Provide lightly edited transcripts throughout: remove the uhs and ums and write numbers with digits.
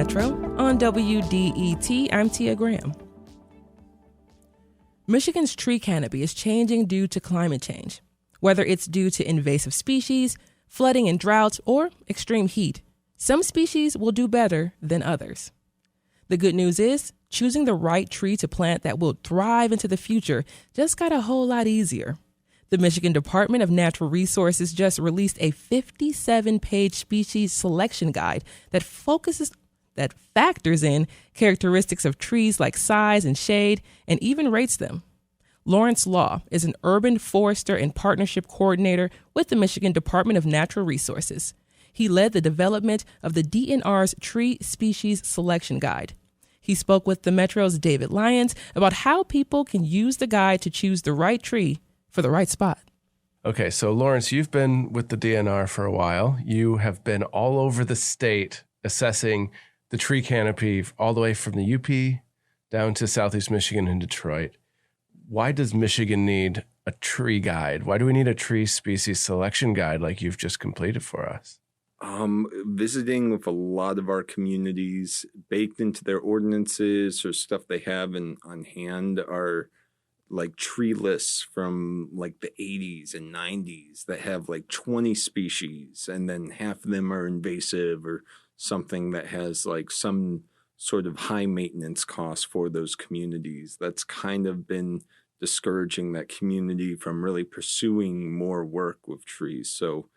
Metro. On WDET, I'm Tia Graham. Michigan's tree canopy is changing due to climate change. Whether it's due to invasive species, flooding and droughts, or extreme heat, some species will do better than others. The good news is, choosing the right tree to plant that will thrive into the future just got a whole lot easier. The Michigan Department of Natural Resources just released a 57-page species selection guide that factors in characteristics of trees like size and shade and even rates them. Lawrence Law is an urban forester and partnership coordinator with the Michigan Department of Natural Resources. He led the development of the DNR's Tree Species Selection Guide. He spoke with the Metro's David Leins about how people can use the guide to choose the right tree for the right spot. Okay, so Lawrence, you've been with the DNR for a while. You have been all over the state assessing the tree canopy all the way from the UP down to Southeast Michigan and Detroit. Why does Michigan need a tree guide? Why do we need a tree species selection guide like you've just completed for us? Visiting with a lot of our communities, baked into their ordinances or stuff they have on hand are like tree lists from like the 80s and 90s that have like 20 species, and then half of them are invasive or something that has like some sort of high maintenance cost for those communities. That's kind of been discouraging that community from really pursuing more work with trees. So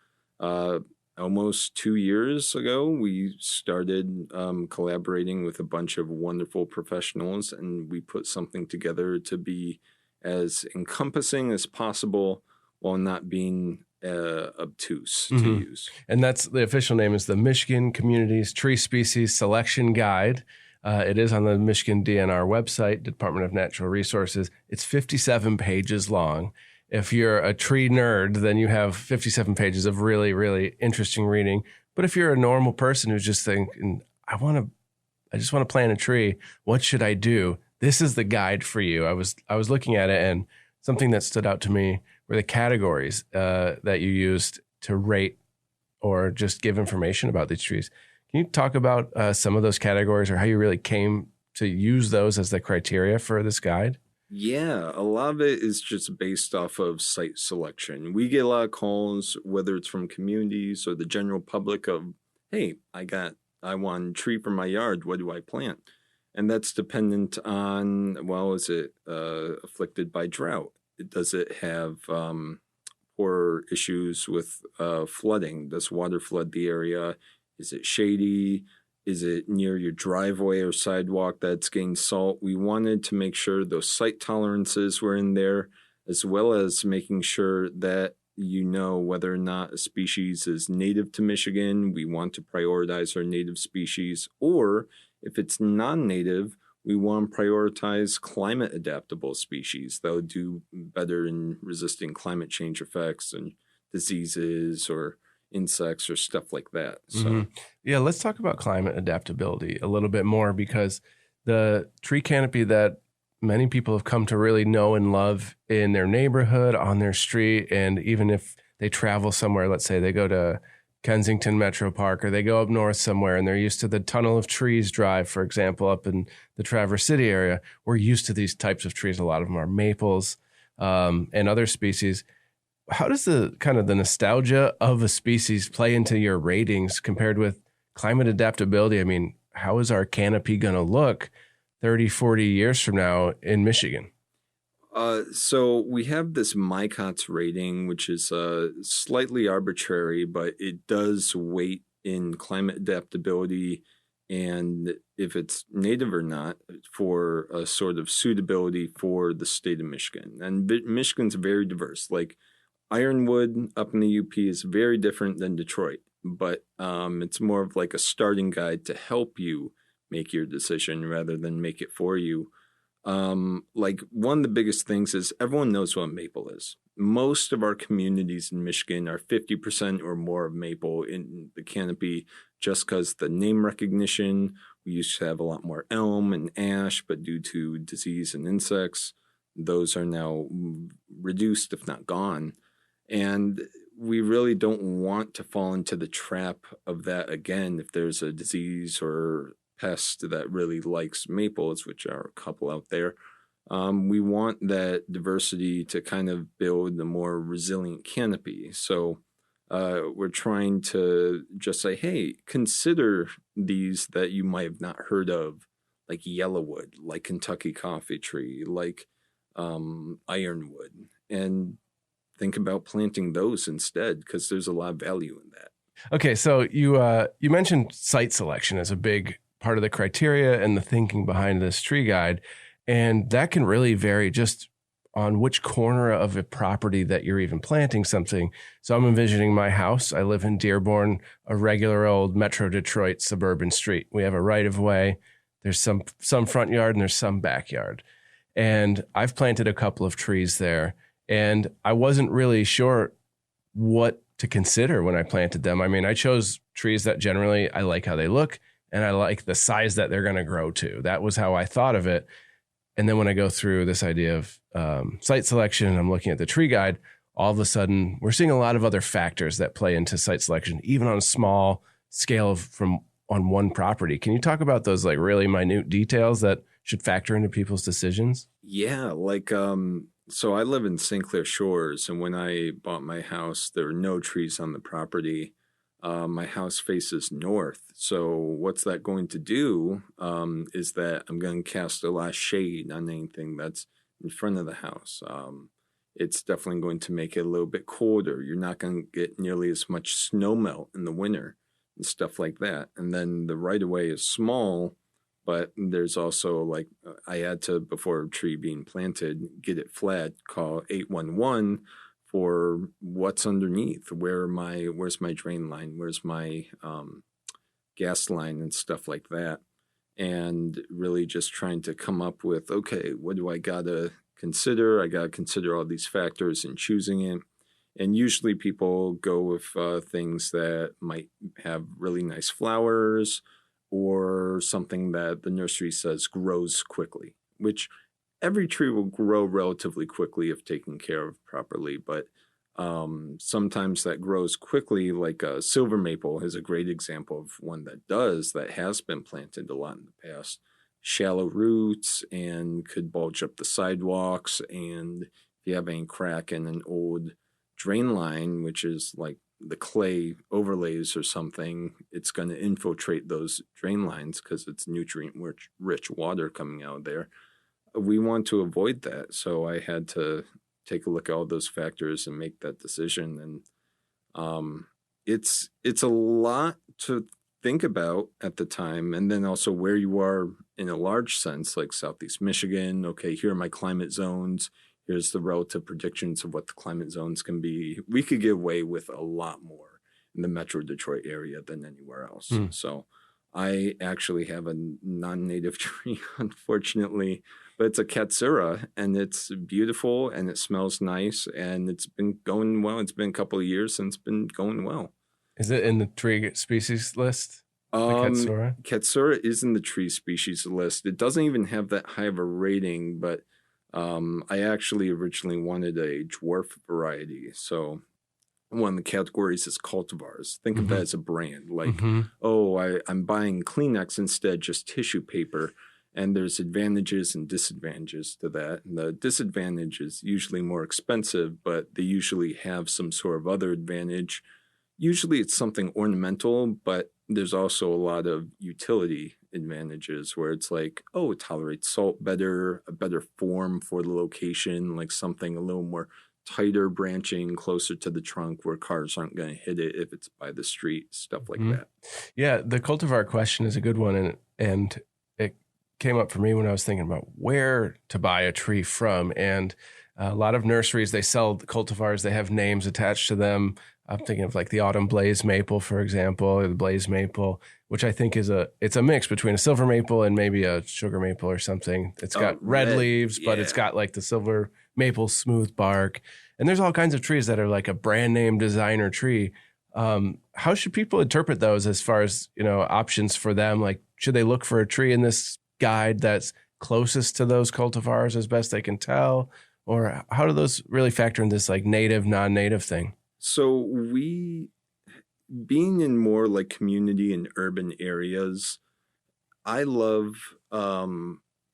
almost 2 years ago, we started collaborating with a bunch of wonderful professionals, and we put something together to be as encompassing as possible while not being obtuse to use. And that's the official name is the Michigan Communities Tree Species Selection Guide. It is on the Michigan DNR website, Department of Natural Resources. It's 57 pages long. If you're a tree nerd, then you have 57 pages of really, really interesting reading. But if you're a normal person who's just thinking, I just want to plant a tree, what should I do? This is the guide for you. I was looking at it, and something that stood out to me were the categories that you used to rate or just give information about these trees. Can you talk about some of those categories or how you really came to use those as the criteria for this guide? Yeah, a lot of it is just based off of site selection. We get a lot of calls, whether it's from communities or the general public of, hey, I want a tree for my yard. What do I plant? And that's dependent on, well, is it afflicted by drought? Does it have poor issues with flooding? Does water flood the area? Is it shady? Is it near your driveway or sidewalk that's getting salt? We wanted to make sure those site tolerances were in there, as well as making sure that you know whether or not a species is native to Michigan. We want to prioritize our native species, or if it's non-native, we want to prioritize climate adaptable species that would do better in resisting climate change effects and diseases or insects or stuff like that. So, yeah, let's talk about climate adaptability a little bit more, because the tree canopy that many people have come to really know and love in their neighborhood, on their street, and even if they travel somewhere, let's say they go to Kensington Metro Park or they go up north somewhere and they're used to the Tunnel of Trees drive, for example, up in the Traverse City area. We're used to these types of trees. A lot of them are maples and other species. How does the kind of the nostalgia of a species play into your ratings compared with climate adaptability? I mean, how is our canopy going to look 30, 40 years from now in Michigan? So we have this MyCOTS rating, which is slightly arbitrary, but it does weight in climate adaptability and if it's native or not for a sort of suitability for the state of Michigan. And Michigan's very diverse. Like Ironwood up in the UP is very different than Detroit, but it's more of like a starting guide to help you make your decision rather than make it for you. Like one of the biggest things is everyone knows what maple is. Most of our communities in Michigan are 50% or more of maple in the canopy just because the name recognition. We used to have a lot more elm and ash, but due to disease and insects, those are now reduced, if not gone. And we really don't want to fall into the trap of that again if there's a disease or pest that really likes maples, which are a couple out there. We want that diversity to kind of build a more resilient canopy. So we're trying to just say, hey, consider these that you might have not heard of, like yellowwood, like Kentucky coffee tree, like ironwood, and think about planting those instead, because there's a lot of value in that. Okay, so you mentioned site selection as a big part of the criteria and the thinking behind this tree guide, and that can really vary just on which corner of a property that you're even planting something. So I'm envisioning my house. I live in Dearborn, a regular old Metro Detroit suburban street. We have a right of way. There's some front yard and there's some backyard. And I've planted a couple of trees there, and I wasn't really sure what to consider when I planted them. I mean, I chose trees that generally I like how they look and I like the size that they're going to grow to. That was how I thought of it. And then when I go through this idea of site selection and I'm looking at the tree guide, all of a sudden we're seeing a lot of other factors that play into site selection, even on a small scale on one property. Can you talk about those like really minute details that should factor into people's decisions? Yeah, like so I live in St. Clair Shores, and when I bought my house, there were no trees on the property. My house faces north. So what's that going to do is that I'm going to cast a lot of shade on anything that's in front of the house. It's definitely going to make it a little bit colder. You're not going to get nearly as much snow melt in the winter and stuff like that. And then the right-of-way is small, but there's also like I had to, before a tree being planted, get it flat, call 811 for what's underneath. Where's my drain line? Where's my gas line and stuff like that? And really just trying to come up with, okay, what do I gotta consider? I gotta consider all these factors in choosing it. And usually people go with things that might have really nice flowers, or something that the nursery says grows quickly, which every tree will grow relatively quickly if taken care of properly. But sometimes that grows quickly, like a silver maple is a great example of one that has been planted a lot in the past. Shallow roots and could bulge up the sidewalks. And if you have any crack in an old drain line, which is like the clay overlays or something, it's going to infiltrate those drain lines because it's nutrient rich water coming out there. We want to avoid that. So I had to take a look at all those factors and make that decision. And it's a lot to think about at the time. And then also where you are in a large sense, like Southeast Michigan. Okay, here are my climate zones. Here's the relative predictions of what the climate zones can be. We could get away with a lot more in the Metro Detroit area than anywhere else. So I actually have a non-native tree, unfortunately, but it's a Katsura, and it's beautiful and it smells nice, and it's been going well. It's been a couple of years since it's been going well. Is it in the tree species list? The Katsura? Katsura is in the tree species list. It doesn't even have that high of a rating, but I actually originally wanted a dwarf variety. So one of the categories is cultivars. Think of that as a brand. Like, I'm buying Kleenex instead, just tissue paper. And there's advantages and disadvantages to that. And the disadvantage is usually more expensive, but they usually have some sort of other advantage. Usually it's something ornamental, but there's also a lot of utility advantages where it's like, oh, it tolerates salt better, a better form for the location, like something a little more tighter branching closer to the trunk where cars aren't going to hit it if it's by the street, stuff like that. Yeah, the cultivar question is a good one. And it came up for me when I was thinking about where to buy a tree from. And a lot of nurseries, they sell the cultivars, they have names attached to them. I'm thinking of like the Autumn Blaze Maple, for example, or the Blaze Maple, which I think it's a mix between a silver maple and maybe a sugar maple or something. It's got red leaves, but it's got like the silver maple smooth bark. And there's all kinds of trees that are like a brand name designer tree. How should people interpret those as far as, options for them? Like, should they look for a tree in this guide that's closest to those cultivars as best they can tell? Or how do those really factor in this like native, non-native thing? So being in more like community and urban areas, I love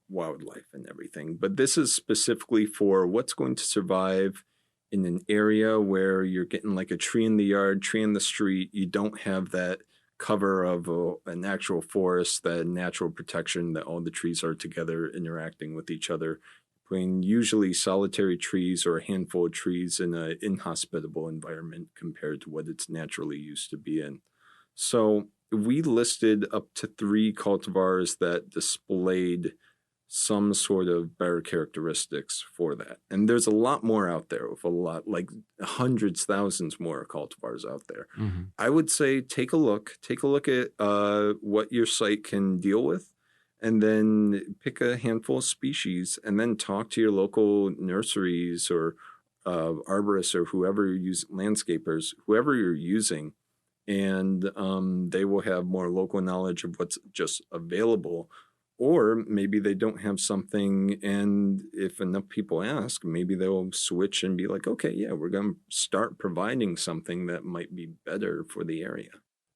wildlife and everything, but this is specifically for what's going to survive in an area where you're getting like a tree in the yard, tree in the street. You don't have that cover of an actual forest, that natural protection that all the trees are together interacting with each other. Between usually solitary trees or a handful of trees in an inhospitable environment compared to what it's naturally used to be in. So we listed up to 3 cultivars that displayed some sort of better characteristics for that. And there's a lot more out there, with a lot, like hundreds, thousands more cultivars out there. Mm-hmm. I would say take a look at what your site can deal with, and then pick a handful of species, and then talk to your local nurseries or arborists or whoever you use, landscapers, whoever you're using, and they will have more local knowledge of what's just available. Or maybe they don't have something, and if enough people ask, maybe they'll switch and be like, okay, yeah, we're going to start providing something that might be better for the area.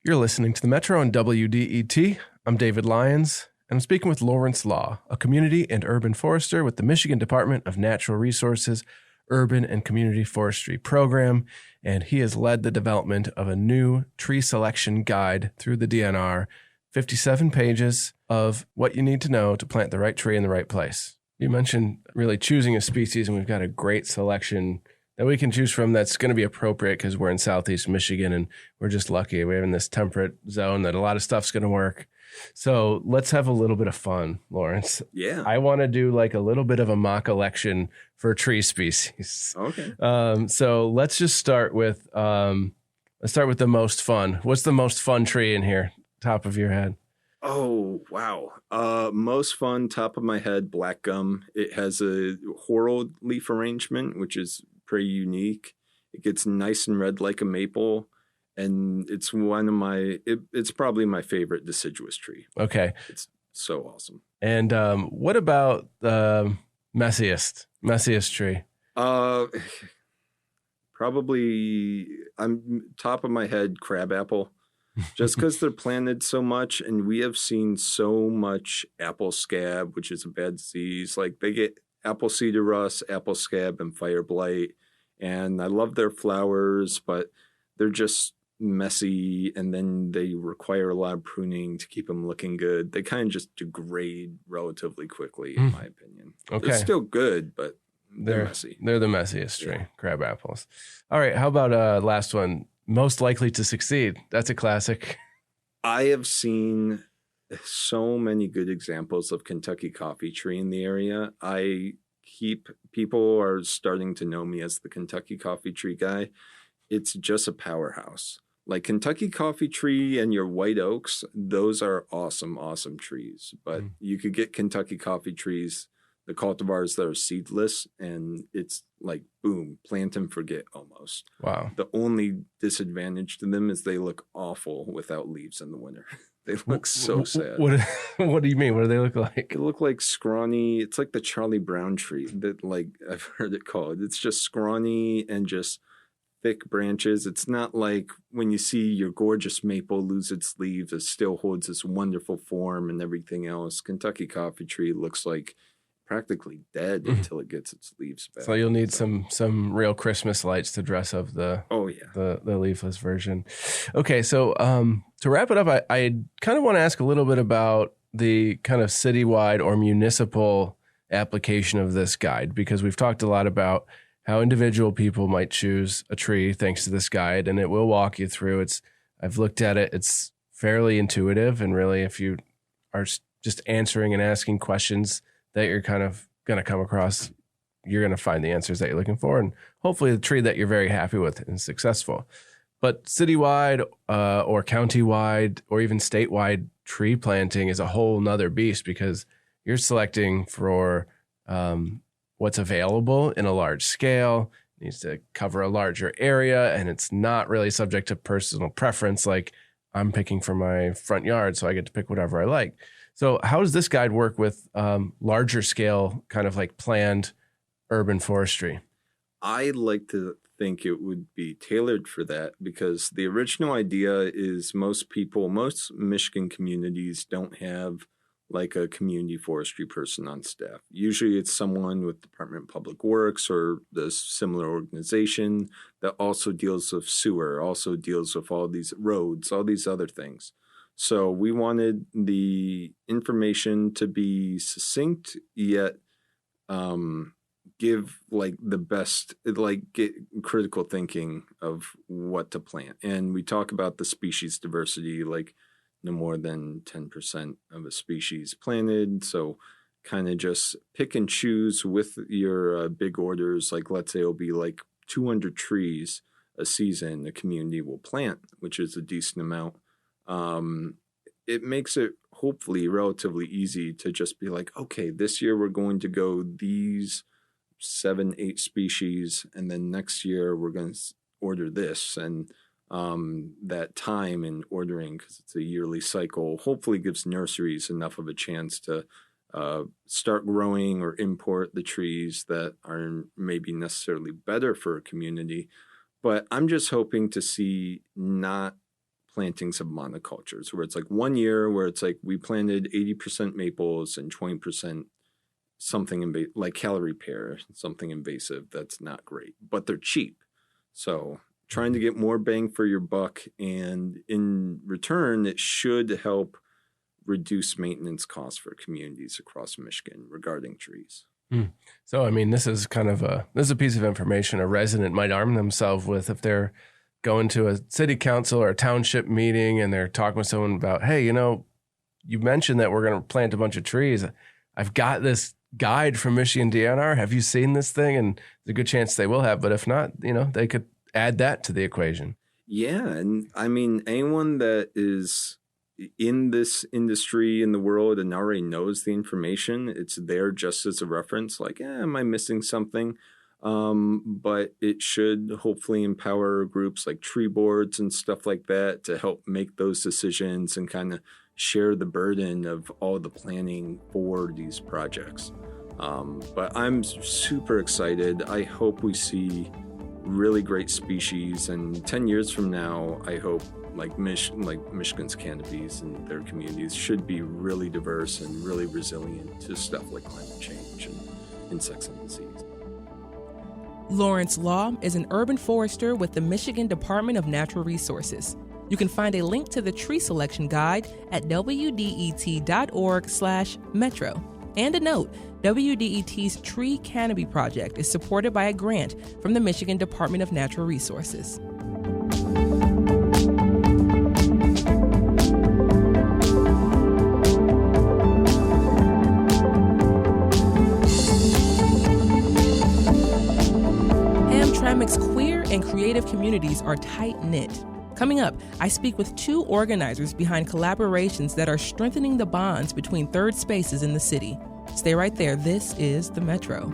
You're listening to the Metro on WDET. I'm David Leins, and I'm speaking with Lawrence Law, a community and urban forester with the Michigan Department of Natural Resources Urban and Community Forestry Program, and he has led the development of a new tree selection guide through the DNR, 57 pages of what you need to know to plant the right tree in the right place. You mentioned really choosing a species, and we've got a great selection that we can choose from that's going to be appropriate because we're in Southeast Michigan and we're just lucky. We're in this temperate zone that a lot of stuff's going to work. So let's have a little bit of fun, Lawrence. Yeah. I want to do like a little bit of a mock election for tree species. Okay. So let's just start with the most fun. What's the most fun tree in here? Top of your head. Oh, wow. Most fun, top of my head, black gum. It has a whorled leaf arrangement, which is pretty unique. It gets nice and red like a maple, and it's it's probably my favorite deciduous tree. Okay. It's so awesome. And what about the messiest tree? Probably, I'm top of my head, crabapple. Just because they're planted so much, and we have seen so much apple scab, which is a bad disease. Like they get apple cedar rust, apple scab, and fire blight. And I love their flowers, but they're just messy, and then they require a lot of pruning to keep them looking good. They kind of just degrade relatively quickly, in my opinion. Okay. They're still good, but they're messy. They're the messiest tree, crab apples. All right, how about last one? Most likely to succeed. That's a classic. I have seen so many good examples of Kentucky coffee tree in the area. People are starting to know me as the Kentucky coffee tree guy. It's just a powerhouse. Like Kentucky coffee tree and your white oaks, those are awesome, awesome trees. But you could get Kentucky coffee trees, the cultivars that are seedless, and it's like, boom, plant and forget almost. Wow. The only disadvantage to them is they look awful without leaves in the winter. They look so sad. What do you mean? What do they look like? They look like scrawny. It's like the Charlie Brown tree that, like, I've heard it called. It's just scrawny and just thick branches. It's not like when you see your gorgeous maple lose its leaves, it still holds its wonderful form and everything else. Kentucky coffee tree looks like practically dead until it gets its leaves back. So you'll need some real Christmas lights to dress up the leafless version. Okay, so to wrap it up, I kind of want to ask a little bit about the kind of citywide or municipal application of this guide, because we've talked a lot about how individual people might choose a tree thanks to this guide, and it will walk you through. I've looked at it. It's fairly intuitive, and really, if you are just answering and asking questions that you're kind of going to come across, you're going to find the answers that you're looking for, and hopefully the tree that you're very happy with and successful. But citywide or countywide or even statewide tree planting is a whole nother beast, because you're selecting for what's available in a large scale. It needs to cover a larger area, and it's not really subject to personal preference. Like I'm picking for my front yard, so I get to pick whatever I like. So how does this guide work with larger scale, kind of like planned urban forestry? I like to think it would be tailored for that, because the original idea is most Michigan communities don't have like a community forestry person on staff. Usually it's someone with Department of Public Works or the similar organization that also deals with sewer, also deals with all these roads, all these other things. So we wanted the information to be succinct, yet give like the best, like get critical thinking of what to plant. And we talk about the species diversity, like no more than 10% of a species planted. So kind of just pick and choose with your big orders. Like let's say it'll be like 200 trees a season the community will plant, which is a decent amount. It makes it hopefully relatively easy to just be like, okay, this year we're going to go these 7-8 species, and then next year we're going to order this. And that time in ordering, because it's a yearly cycle, hopefully gives nurseries enough of a chance to start growing or import the trees that are maybe necessarily better for a community. But I'm just hoping to see not plantings of monocultures where it's like 1 year where it's like we planted 80% maples and 20% something like calorie pear, something invasive that's not great, but they're cheap. So trying to get more bang for your buck, and in return, it should help reduce maintenance costs for communities across Michigan regarding trees. So, I mean, this is a piece of information a resident might arm themselves with if they're going to a city council or a township meeting and they're talking with someone about, hey, you mentioned that we're going to plant a bunch of trees. I've got this guide from Michigan DNR. Have you seen this thing? And there's a good chance they will have, but if not, they could add that to the equation. Yeah. And I mean, anyone that is in this industry in the world and already knows the information, it's there just as a reference, like, am I missing something? But it should hopefully empower groups like tree boards and stuff like that to help make those decisions and kind of share the burden of all the planning for these projects. But I'm super excited. I hope we see really great species, and 10 years from now, I hope like Michigan's canopies and their communities should be really diverse and really resilient to stuff like climate change and insects and disease. Lawrence Law is an urban forester with the Michigan Department of Natural Resources. You can find a link to the tree selection guide at wdet.org/metro. And a note, WDET's Tree Canopy Project is supported by a grant from the Michigan Department of Natural Resources. Hamtramck's queer and creative communities are tight-knit. Coming up, I speak with two organizers behind collaborations that are strengthening the bonds between third spaces in the city. Stay right there. This is The Metro.